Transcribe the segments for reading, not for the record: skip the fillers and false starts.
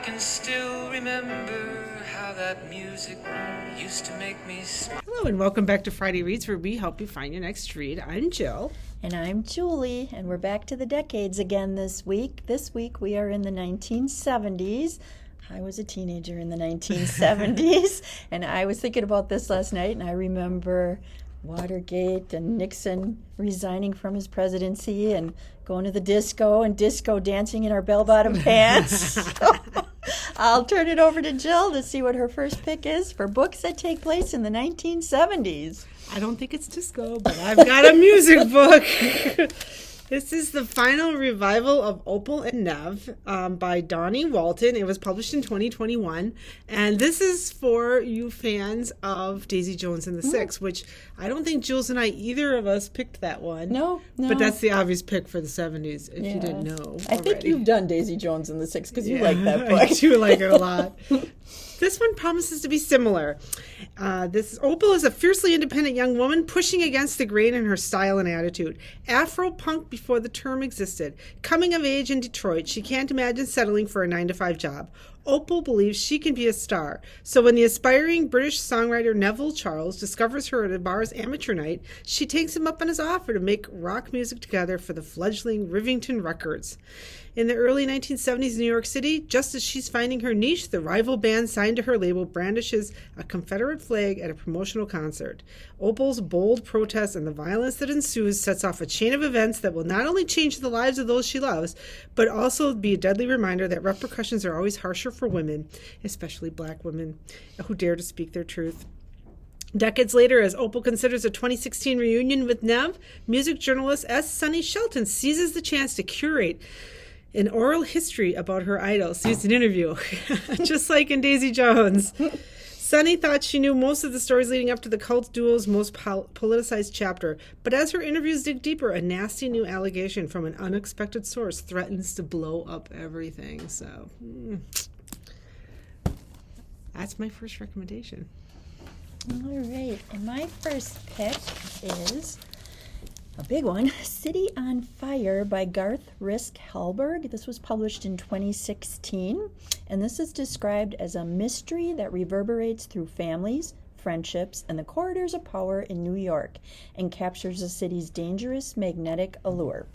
can still remember how that music used to make me smile. Hello and welcome back to Friday Reads, where we help you find your next read. I'm Jill. And I'm Julie, and we're back to the decades again this week. This week we are in the 1970s. I was a teenager in the 1970s, and I was thinking about this last night, and I remember Watergate and Nixon resigning from his presidency and going to the disco and disco dancing in our bell-bottom pants. I'll turn it over to Jill to see what her first pick is for books that take place in the 1970s. I don't think it's disco, but I've got a music book. This is the final revival of Opal and Nev by Donnie Walton. It was published in 2021. And this is for you fans of Daisy Jones and the Six, which I don't think Jules and I, either of us, picked that one. No. But that's the obvious pick for the 70s, if you didn't know I think you've done Daisy Jones and the Six because you like that book. I do like it a lot. This one promises to be similar. Opal is a fiercely independent young woman pushing against the grain in her style and attitude. Afro-punk before the term existed. Coming of age in Detroit, she can't imagine settling for a 9-to-5 job. Opal believes she can be a star. So when the aspiring British songwriter Neville Charles discovers her at a bar's amateur night, she takes him up on his offer to make rock music together for the fledgling Rivington Records. In the early 1970s New York City, just as she's finding her niche, the rival band signed to her label brandishes a Confederate flag at a promotional concert. Opal's bold protest and the violence that ensues sets off a chain of events that will not only change the lives of those she loves, but also be a deadly reminder that repercussions are always harsher for women, especially black women, who dare to speak their truth. Decades later, as Opal considers a 2016 reunion with Nev, music journalist S. Sonny Shelton seizes the chance to curate an oral history about her idol. So it's an interview, just like in Daisy Jones. Sonny thought she knew most of the stories leading up to the cult duo's most politicized chapter, but as her interviews dig deeper, a nasty new allegation from an unexpected source threatens to blow up everything. So that's my first recommendation. All right, and my first pick is a big one, City on Fire by Garth Risk Hallberg. This was published in 2016, and this is described as a mystery that reverberates through families, friendships, and the corridors of power in New York and captures the city's dangerous magnetic allure.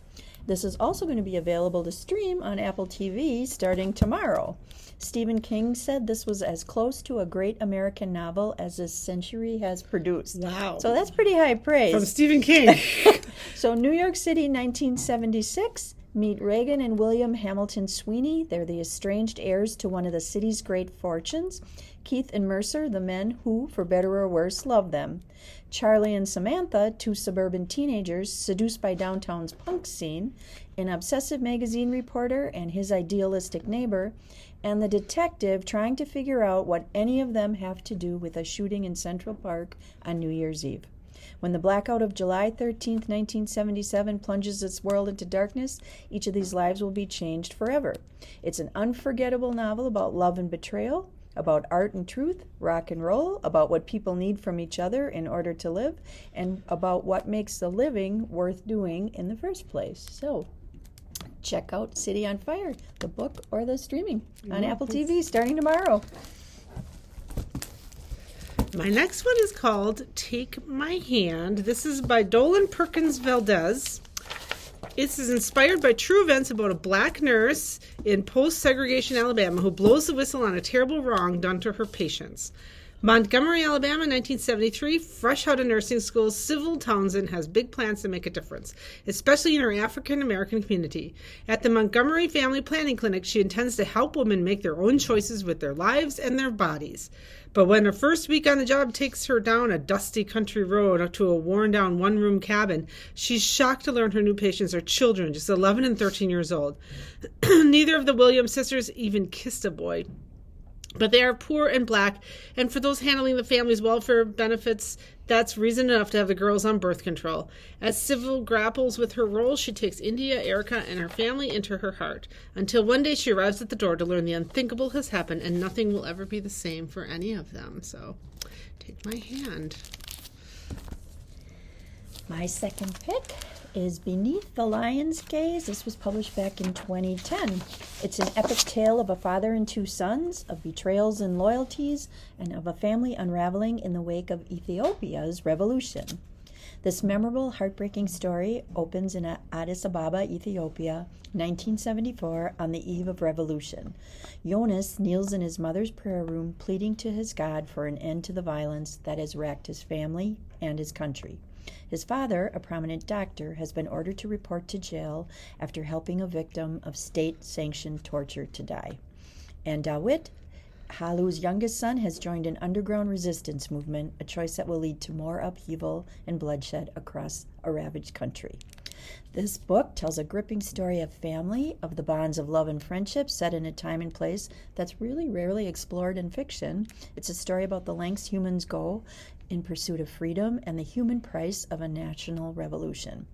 This is also going to be available to stream on Apple TV starting tomorrow. Stephen King said this was as close to a great American novel as this century has produced. Wow. So that's pretty high praise. From Stephen King. So New York City, 1976. Meet Reagan and William Hamilton Sweeney. They're the estranged heirs to one of the city's great fortunes. Keith and Mercer, the men who, for better or worse, love them. Charlie and Samantha, two suburban teenagers seduced by downtown's punk scene. An obsessive magazine reporter and his idealistic neighbor. And the detective trying to figure out what any of them have to do with a shooting in Central Park on New Year's Eve. When the blackout of July 13th, 1977 plunges its world into darkness, each of these lives will be changed forever. It's an unforgettable novel about love and betrayal, about art and truth, rock and roll, about what people need from each other in order to live, and about what makes the living worth doing in the first place. So, check out City on Fire, the book or the streaming on Apple TV starting tomorrow. My next one is called Take My Hand. This is by Dolan Perkins Valdez. This is inspired by true events about a black nurse in post-segregation Alabama who blows the whistle on a terrible wrong done to her patients. Montgomery, Alabama, 1973, fresh out of nursing school, Sybil Townsend has big plans to make a difference, especially in her African-American community. At the Montgomery Family Planning Clinic, she intends to help women make their own choices with their lives and their bodies. But when her first week on the job takes her down a dusty country road to a worn-down one-room cabin, she's shocked to learn her new patients are children, just 11 and 13 years old. Neither of the Williams sisters even kissed a boy. But they are poor and black, and for those handling the family's welfare benefits, that's reason enough to have the girls on birth control. As Sybil grapples with her role, she takes India, Erica, and her family into her heart, until one day she arrives at the door to learn the unthinkable has happened, and nothing will ever be the same for any of them. So, take my hand. My second pick is Beneath the Lion's Gaze. This was published back in 2010. It's an epic tale of a father and two sons, of betrayals and loyalties, and of a family unraveling in the wake of Ethiopia's revolution. This memorable, heartbreaking story opens in Addis Ababa, Ethiopia, 1974, on the eve of revolution. Jonas kneels in his mother's prayer room, pleading to his God for an end to the violence that has wrecked his family and his country. His father, a prominent doctor, has been ordered to report to jail after helping a victim of state-sanctioned torture to die. And Dawit, Halu's youngest son, has joined an underground resistance movement, a choice that will lead to more upheaval and bloodshed across a ravaged country. This book tells a gripping story of family, of the bonds of love and friendship set in a time and place that's really rarely explored in fiction. It's a story about the lengths humans go in pursuit of freedom and the human price of a national revolution.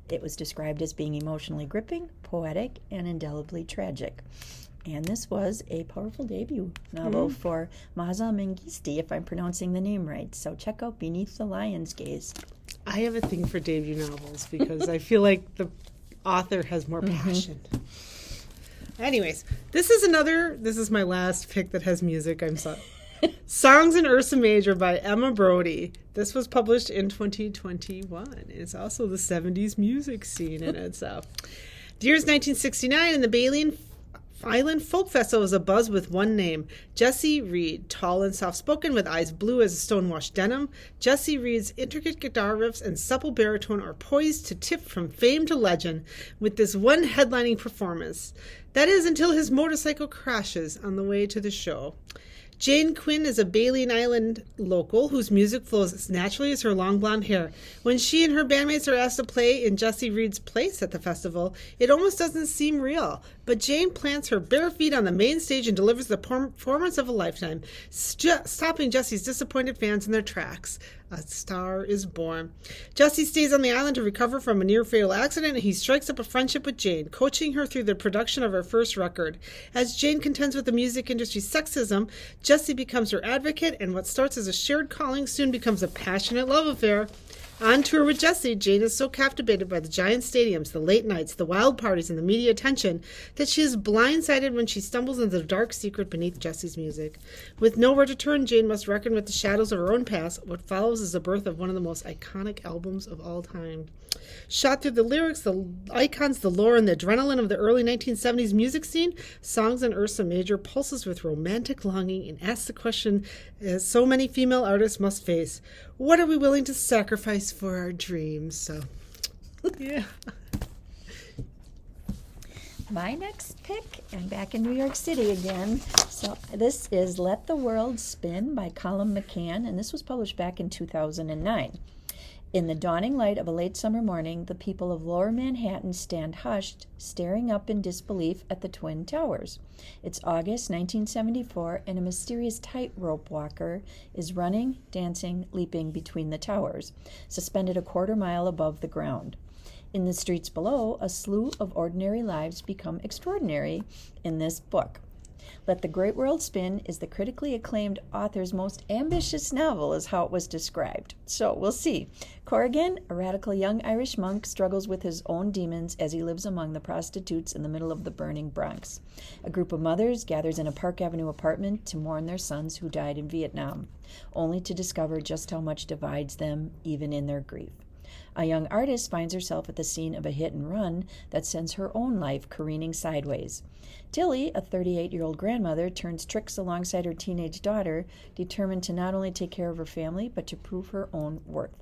It was described as being emotionally gripping, poetic, and indelibly tragic. And this was a powerful debut novel for Maza Mengistu, if I'm pronouncing the name right. So check out Beneath the Lion's Gaze. I have a thing for debut novels because I feel like the author has more passion. Anyways, this is my last pick that has music. I'm sorry. Songs in Ursa Major by Emma Brody. This was published in 2021. It's also the 70s music scene in it. So, the year is 1969, and the Baleen Island Folk Festival is abuzz with one name, Jessie Reed. Tall and soft-spoken with eyes blue as a stonewashed denim, Jessie Reed's intricate guitar riffs and supple baritone are poised to tip from fame to legend with this one headlining performance. That is until his motorcycle crashes on the way to the show. Jane Quinn is a Baleen Island local whose music flows as naturally as her long blonde hair. When she and her bandmates are asked to play in Jessie Reed's place at the festival, it almost doesn't seem real. But Jane plants her bare feet on the main stage and delivers the performance of a lifetime, stopping Jessie's disappointed fans in their tracks. A star is born. Jessie stays on the island to recover from a near-fatal accident, and he strikes up a friendship with Jane, coaching her through the production of her first record. As Jane contends with the music industry's sexism, Jessie becomes her advocate, and what starts as a shared calling soon becomes a passionate love affair. On tour with Jessie, Jane is so captivated by the giant stadiums, the late nights, the wild parties, and the media attention that she is blindsided when she stumbles into the dark secret beneath Jessie's music. With nowhere to turn, Jane must reckon with the shadows of her own past. What follows is the birth of one of the most iconic albums of all time. Shot through the lyrics, the icons, the lore, and the adrenaline of the early 1970s music scene, Songs in Ursa Major pulses with romantic longing and asks the question as so many female artists must face: what are we willing to sacrifice for our dreams? So, yeah. My next pick, I'm back in New York City again. So this is Let the World Spin by Colum McCann, and this was published back in 2009. In the dawning light of a late summer morning, the people of Lower Manhattan stand hushed, staring up in disbelief at the Twin Towers. It's August 1974, and a mysterious tightrope walker is running, dancing, leaping between the towers, suspended a quarter-mile above the ground. In the streets below, a slew of ordinary lives become extraordinary in this book. Let the Great World Spin is the critically acclaimed author's most ambitious novel, is how it was described. So we'll see. Corrigan, a radical young Irish monk, struggles with his own demons as he lives among the prostitutes in the middle of the burning Bronx. A group of mothers gathers in a Park Avenue apartment to mourn their sons who died in Vietnam, only to discover just how much divides them, even in their grief. A young artist finds herself at the scene of a hit and run that sends her own life careening sideways. Tilly, a 38-year-old grandmother, turns tricks alongside her teenage daughter, determined to not only take care of her family, but to prove her own worth.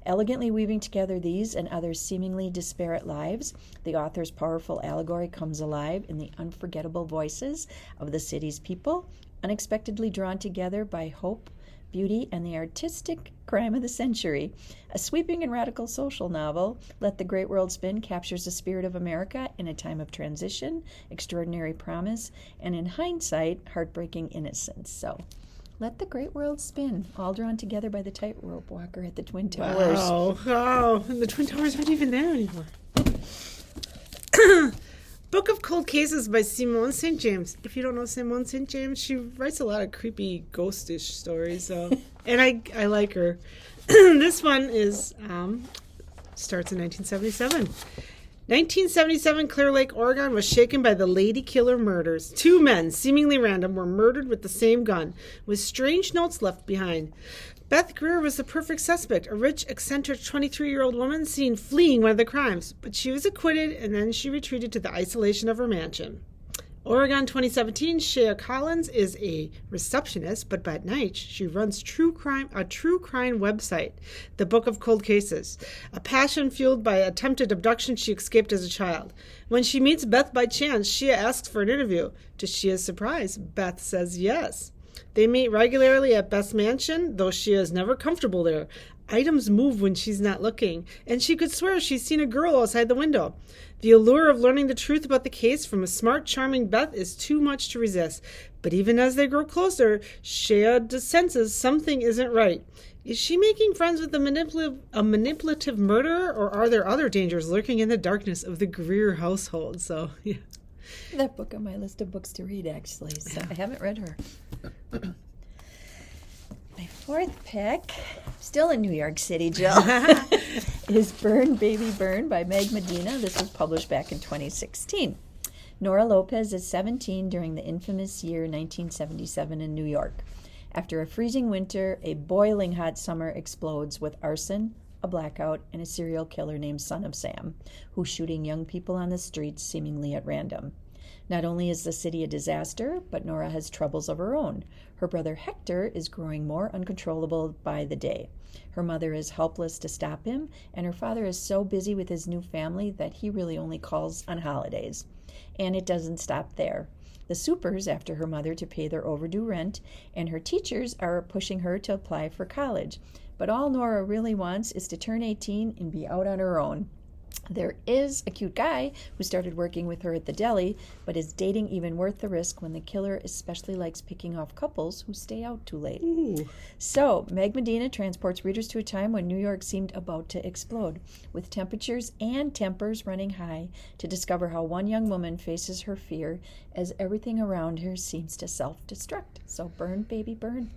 Elegantly weaving together these and other seemingly disparate lives, the author's powerful allegory comes alive in the unforgettable voices of the city's people, unexpectedly drawn together by hope, beauty, and the artistic crime of the century. A sweeping and radical social novel, Let the Great World Spin captures the spirit of America in a time of transition, extraordinary promise, and in hindsight, heartbreaking innocence. So, Let the Great World Spin, all drawn together by the tightrope walker at the Twin Towers. Wow, and the Twin Towers aren't even there anymore. Book of Cold Cases by Simone St. James. If you don't know Simone St. James, she writes a lot of creepy, ghostish stories. So, and I like her. This one is starts in 1977. 1977, Clear Lake, Oregon was shaken by the Lady Killer murders. 2 men, seemingly random, were murdered with the same gun, with strange notes left behind. Beth Greer was the perfect suspect, a rich, eccentric 23-year-old woman seen fleeing one of the crimes, but she was acquitted and then she retreated to the isolation of her mansion. Oregon 2017, Shea Collins is a receptionist, but by night she runs a true crime website, The Book of Cold Cases. A passion fueled by attempted abduction she escaped as a child. When she meets Beth by chance, Shea asks for an interview. To Shea's surprise, Beth says yes. They meet regularly at Beth's mansion, though Shea is never comfortable there. Items move when she's not looking, and she could swear she's seen a girl outside the window. The allure of learning the truth about the case from a smart, charming Beth is too much to resist. But even as they grow closer, Shea senses something isn't right. Is she making friends with a manipulative murderer, or are there other dangers lurking in the darkness of the Greer household? So, yeah. That book on my list of books to read, actually, so I haven't read her. My fourth pick, still in New York City, Jill, is Burn, Baby, Burn by Meg Medina. This was published back in 2016. Nora Lopez is 17 during the infamous year 1977 in New York. After a freezing winter, a boiling hot summer explodes with arson, a blackout, and a serial killer named Son of Sam, who's shooting young people on the streets seemingly at random. Not only is the city a disaster, but Nora has troubles of her own. Her brother Hector is growing more uncontrollable by the day. Her mother is helpless to stop him, and her father is so busy with his new family that he really only calls on holidays. And it doesn't stop there. The Supers after her mother to pay their overdue rent, and her teachers are pushing her to apply for college. But all Nora really wants is to turn 18 and be out on her own. There is a cute guy who started working with her at the deli, but is dating even worth the risk when the killer especially likes picking off couples who stay out too late. Ooh. So, Meg Medina transports readers to a time when New York seemed about to explode, with temperatures and tempers running high, to discover how one young woman faces her fear as everything around her seems to self-destruct. So, burn, baby, burn.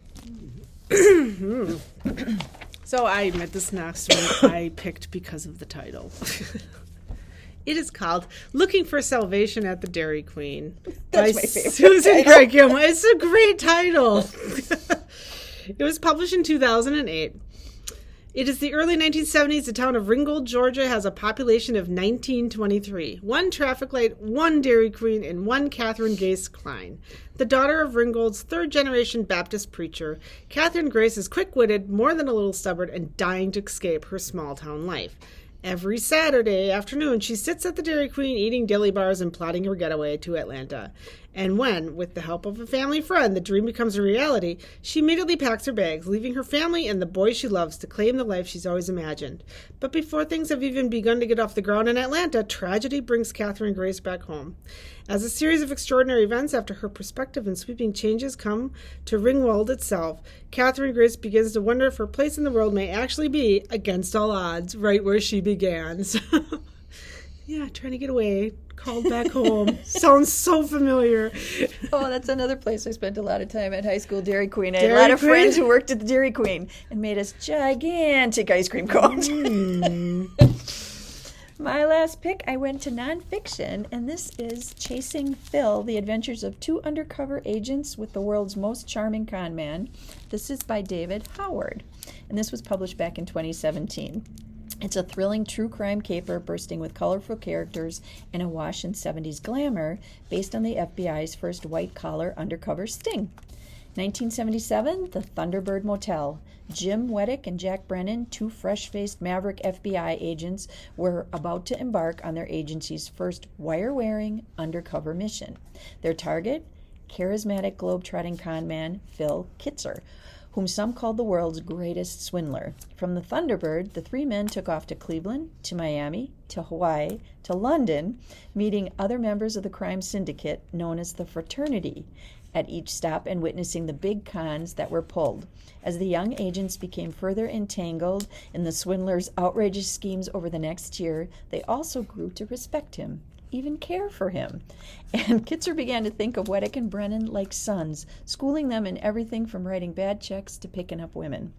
So I admit this next one I picked because of the title. It is called Looking for Salvation at the Dairy Queen. That's by my favorite Susan title. Craig Gilmore. It's a great title. It was published in 2008. It is the early 1970s. The town of Ringgold, Georgia has a population of 1923. 1 traffic light, 1 Dairy Queen, and 1 Catherine Grace Klein. The daughter of Ringgold's 3rd-generation Baptist preacher, Catherine Grace is quick-witted, more than a little stubborn, and dying to escape her small-town life. Every Saturday afternoon, she sits at the Dairy Queen eating deli bars and plotting her getaway to Atlanta. And when, with the help of a family friend, the dream becomes a reality, she immediately packs her bags, leaving her family and the boy she loves to claim the life she's always imagined. But before things have even begun to get off the ground in Atlanta, tragedy brings Catherine Grace back home. As a series of extraordinary events after her perspective and sweeping changes come to Ringgold itself, Catherine Grace begins to wonder if her place in the world may actually be, against all odds, right where she began. So, yeah, trying to get away, called back home. Sounds so familiar. Oh, that's another place I spent a lot of time at high school, Dairy Queen. I had a Dairy lot of Queen? friends who worked at the Dairy Queen and made us gigantic ice cream cones. My last pick, I went to nonfiction, and this is Chasing Phil, The Adventures of 2 Undercover Agents with the World's Most Charming Con Man. This is by David Howard, and this was published back in 2017. It's a thrilling true crime caper bursting with colorful characters and awash in 70s glamour based on the FBI's first white-collar undercover sting. 1977, the Thunderbird Motel. Jim Weddick and Jack Brennan, 2 fresh-faced maverick FBI agents, were about to embark on their agency's first wire-wearing undercover mission. Their target? Charismatic globe-trotting con man Phil Kitzer, whom some called the world's greatest swindler. From the Thunderbird, the 3 men took off to Cleveland, to Miami, to Hawaii, to London, meeting other members of the crime syndicate known as the Fraternity at each stop and witnessing the big cons that were pulled. As the young agents became further entangled in the swindler's outrageous schemes over the next year, they also grew to respect him, even care for him. And Kitzer began to think of Weddick and Brennan like sons, schooling them in everything from writing bad checks to picking up women.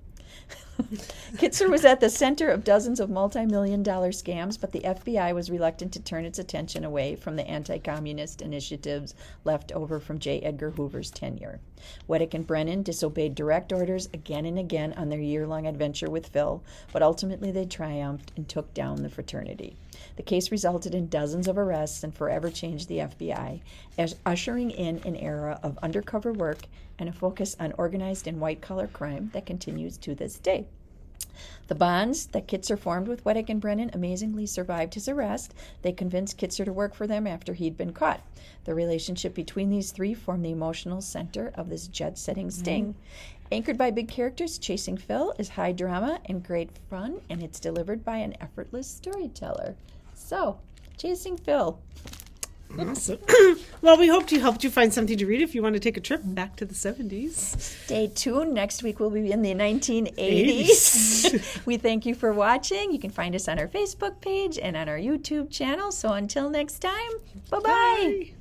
Kitzer was at the center of dozens of multi-million-dollar scams, but the FBI was reluctant to turn its attention away from the anti-communist initiatives left over from J. Edgar Hoover's tenure. Weddick and Brennan disobeyed direct orders again and again on their year-long adventure with Phil, but ultimately they triumphed and took down the fraternity. The case resulted in dozens of arrests and forever changed the FBI, ushering in an era of undercover work and a focus on organized and white-collar crime that continues to this day. The bonds that Kitzer formed with Weddick and Brennan amazingly survived his arrest. They convinced Kitzer to work for them after he'd been caught. The relationship between these three formed the emotional center of this jet-setting sting. Anchored by big characters, Chasing Phil is high drama and great fun, and it's delivered by an effortless storyteller. So, Chasing Phil. Awesome. Well, we hope we helped you find something to read if you want to take a trip back to the 70s. Stay tuned. Next week we'll be in the 1980s. We thank you for watching. You can find us on our Facebook page and on our YouTube channel. So until next time, bye-bye. Bye.